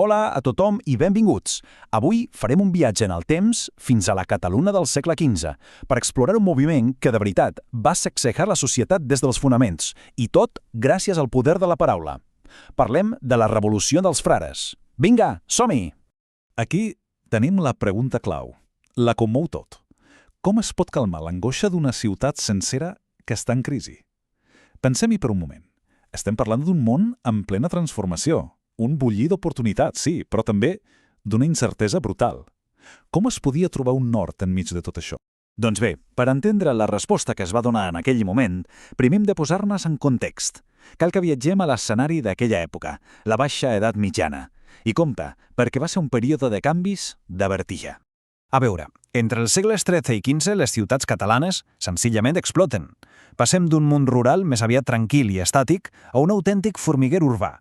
Hola a tothom i benvinguts. Avui farem un viatge en el temps fins a la Catalunya del segle XV per explorar un moviment que, de veritat, va sacsejar la societat des dels fonaments, i tot gràcies al poder de la paraula. Parlem de la Revolució dels Frares. Vinga, som-hi! Aquí tenim la pregunta clau. La commou tot. Com es pot calmar l'angoixa d'una ciutat sencera que està en crisi? Pensem-hi per un moment. Estem parlant d'un món en plena transformació. Un bullir d'oportunitats, sí, però també d'una incertesa brutal. Com es podia trobar un nord enmig de tot això? Doncs bé, per entendre la resposta que es va donar en aquell moment, primer hem de posar-nos en context. Cal que viatgem a l'escenari d'aquella època, la baixa edat mitjana. I compte, perquè va ser un període de canvis de vertigen. A veure, entre els segles XIII i XV les ciutats catalanes senzillament exploten. Passem d'un món rural més aviat tranquil i estàtic a un autèntic formiguer urbà.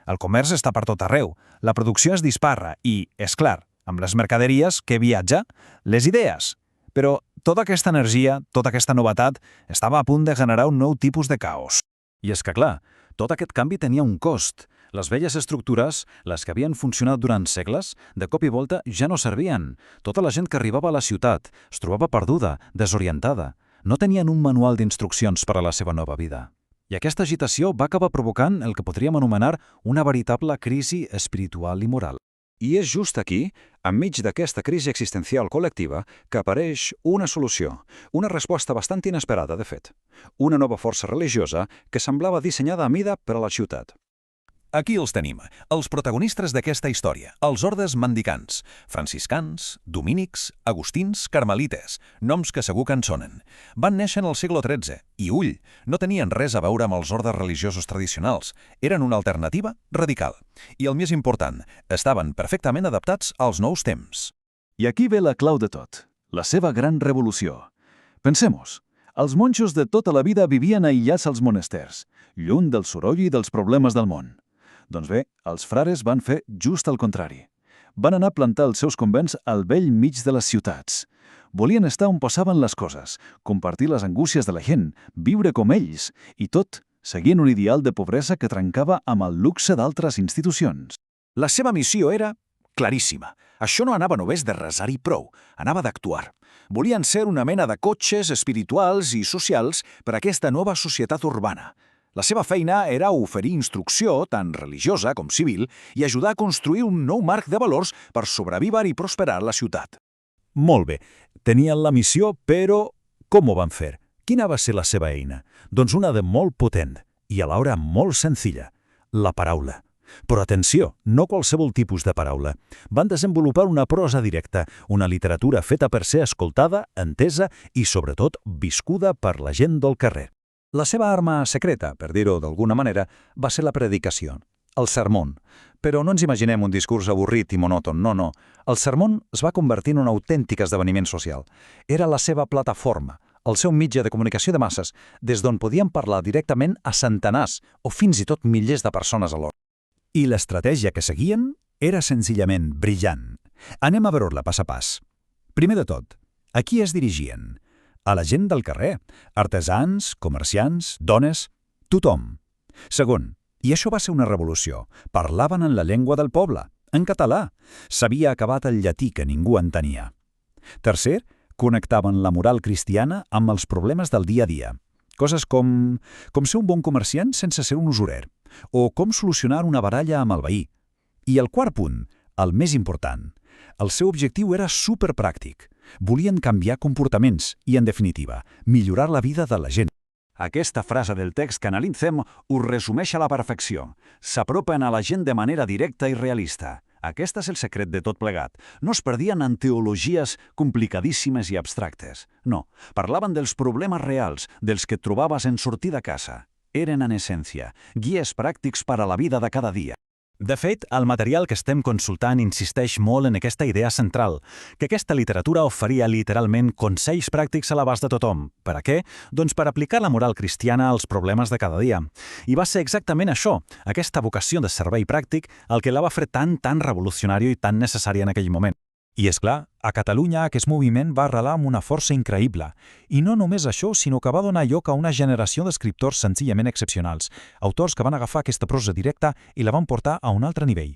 El comerç està per tot arreu, la producció es dispara i, és clar, amb les mercaderies, què viatja? Les idees. Però tota aquesta energia, tota aquesta novetat, estava a punt de generar un nou tipus de caos. I és que, clar, tot aquest canvi tenia un cost. Les velles estructures, les que havien funcionat durant segles, de cop i volta ja no servien. Tota la gent que arribava a la ciutat es trobava perduda, desorientada. No tenien un manual d'instruccions per a la seva nova vida. I aquesta agitació va acabar provocant el que podríem anomenar una veritable crisi espiritual i moral. I és just aquí, enmig d'aquesta crisi existencial col·lectiva, que apareix una solució, una resposta bastant inesperada, de fet. Una nova força religiosa que semblava dissenyada a mida per a la ciutat. Aquí els tenim, els protagonistes d'aquesta història, els ordes mendicants, franciscans, domínics, agustins, carmelites, noms que segur que en sonen. Van néixer en el segle XIII i, ull, no tenien res a veure amb els ordes religiosos tradicionals, eren una alternativa radical. I el més important, estaven perfectament adaptats als nous temps. I aquí ve la clau de tot, la seva gran revolució. Pensem-nos, els monjos de tota la vida vivien aïllats als monestirs, lluny del soroll i dels problemes del món. Doncs bé, els frares van fer just el contrari. Van anar a plantar els seus convents al vell mig de les ciutats. Volien estar on passaven les coses, compartir les angúcies de la gent, viure com ells, i tot seguint un ideal de pobresa que trencava amb el luxe d'altres institucions. La seva missió era claríssima. Això no anava només de resar i prou, anava d'actuar. Volien ser una mena de cotxes espirituals i socials per a aquesta nova societat urbana. La seva feina era oferir instrucció, tant religiosa com civil, i ajudar a construir un nou marc de valors per sobreviure i prosperar la ciutat. Molt bé, tenien la missió, però com ho van fer? Quina va ser la seva eina? Doncs una de molt potent i alhora molt senzilla, la paraula. Però atenció, no qualsevol tipus de paraula. Van desenvolupar una prosa directa, una literatura feta per ser escoltada, entesa i, sobretot, viscuda per la gent del carrer. La seva arma secreta, per dir-ho d'alguna manera, va ser la predicació, el sermón. Però no ens imaginem un discurs avorrit i monòton, no. El sermón es va convertir en un autèntic esdeveniment social. Era la seva plataforma, el seu mitjà de comunicació de masses, des d'on podien parlar directament a centenars o fins i tot milers de persones alhora. I l'estratègia que seguien era senzillament brillant. Anem a veure-la pas a pas. Primer de tot, a qui es dirigien? A la gent del carrer, artesans, comerciants, dones, tothom. Segon, i això va ser una revolució, parlaven en la llengua del poble, en català. S'havia acabat el llatí que ningú entenia. Tercer, connectaven la moral cristiana amb els problemes del dia a dia. Coses com ser un bon comerciant sense ser un usurer, o com solucionar una baralla amb el veí. I el quart punt, el més important, el seu objectiu era superpràctic. Volien canviar comportaments i, en definitiva, millorar la vida de la gent. Aquesta frase del text que analitzem ho resumeix a la perfecció. S'apropen a la gent de manera directa i realista. Aquest és el secret de tot plegat. No es perdien en teologies complicadíssimes i abstractes. No, parlaven dels problemes reals, dels que et trobaves en sortir de casa. Eren, en essència, guies pràctics per a la vida de cada dia. De fet, el material que estem consultant insisteix molt en aquesta idea central, que aquesta literatura oferia literalment consells pràctics a l'abast de tothom. Per a què? Doncs per aplicar la moral cristiana als problemes de cada dia. I va ser exactament això, aquesta vocació de servei pràctic, el que la va fer tan revolucionària i tan necessària en aquell moment. I és clar, a Catalunya aquest moviment va arrelar amb una força increïble. I no només això, sinó que va donar lloc a una generació d'escriptors senzillament excepcionals, autors que van agafar aquesta prosa directa i la van portar a un altre nivell.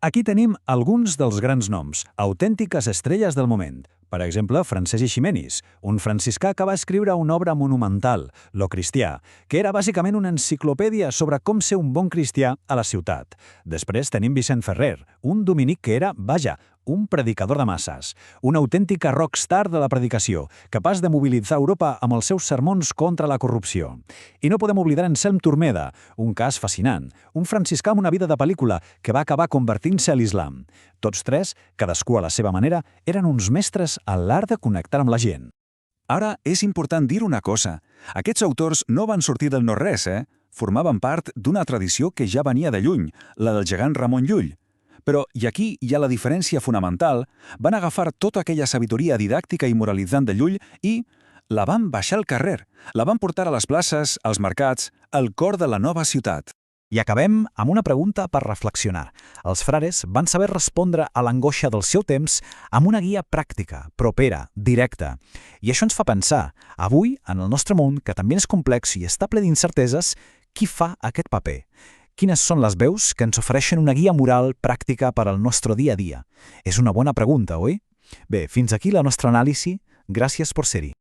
Aquí tenim alguns dels grans noms, autèntiques estrelles del moment. Per exemple, Francesc Eiximenis, un franciscà que va escriure una obra monumental, Lo Cristià, que era bàsicament una enciclopèdia sobre com ser un bon cristià a la ciutat. Després tenim Vicent Ferrer, un dominic que era, vaja, un predicador de masses, una autèntica rockstar de la predicació, capaç de mobilitzar Europa amb els seus sermons contra la corrupció. I no podem oblidar Anselm Turmeda, un cas fascinant, un franciscà amb una vida de pel·lícula que va acabar convertint-se a l'islam. Tots tres, cadascú a la seva manera, eren uns mestres a l'art de connectar amb la gent. Ara, és important dir una cosa. Aquests autors no van sortir del no-res, Formaven part d'una tradició que ja venia de lluny, la del gegant Ramon Llull. Però, i aquí hi ha la diferència fonamental, van agafar tota aquella sabidoria didàctica i moralitzant de Llull i la van baixar al carrer, la van portar a les places, als mercats, al cor de la nova ciutat. I acabem amb una pregunta per reflexionar. Els frares van saber respondre a l'angoixa del seu temps amb una guia pràctica, propera, directa. I això ens fa pensar, avui, en el nostre món, que també és complex i està ple d'incerteses, qui fa aquest paper? Quines són les veus que ens ofereixen una guia moral pràctica per al nostre dia a dia? És una bona pregunta, oi? Bé, fins aquí la nostra anàlisi. Gràcies per ser-hi.